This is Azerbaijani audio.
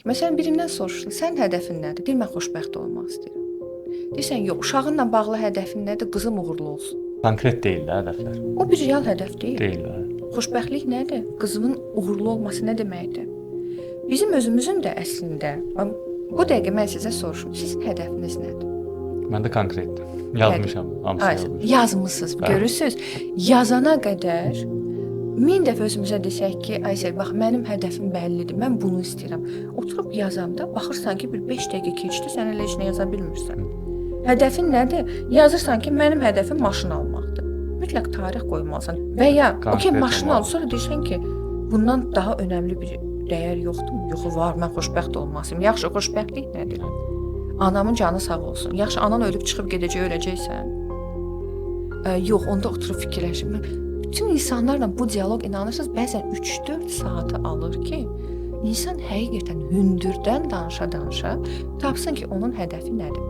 Məsələn, birindən soruşursan, sənin hədəfin nədir? Deyir, mən xoşbəxt olmaq istəyirəm. Deyirsən, yox, uşağınla bağlı hədəfin nədir? Qızım uğurlu olsun. Konkret deyil də hədəflər. O bir real hədəf deyil. Deyil də. Xoşbəxtlik nədir? Qızımın uğurlu olması nə deməkdir? Bizim özümüzün də əslində, bu dəqiqə mən sizə soruşum, sizin hədəfiniz nədir? Məndə konkretdir. Yazmışam, hamısı yazmışam. Yazmısınız, görürsüz. Yazana qədər 1000 dəfə özümüzə desək ki, Aysel, bax mənim hədəfim bəllidir, mən bunu istəyirəm. Oturub yazanda baxırsan ki, bir 5 dəqiqə keçdi, sən elə heç nə yaza bilmirsən. Hədəfin nədir? Yazırsan ki, mənim hədəfim maşın almaqdır. Mütləq tarix qoymalısan. Və ya okey, maşın al, sonra deyirsən ki, bundan daha önəmli bir dəyər yoxdur. Yox, var, mən xoşbəxt olmalıyam. Yaxşı, xoşbəxtlik nədir? Anamın canı sağ olsun. Yaxşı, anan ölüb çıxıb gedəcək, öləcəksən. Yox, onda oturub fikirləşim. Bütün insanlarla bu dialoq inanırsınız, bəzən 3-4 saatı alır ki, insan həqiqətən hündürdən danışa-danışa tapsın ki, onun hədəfi nədir?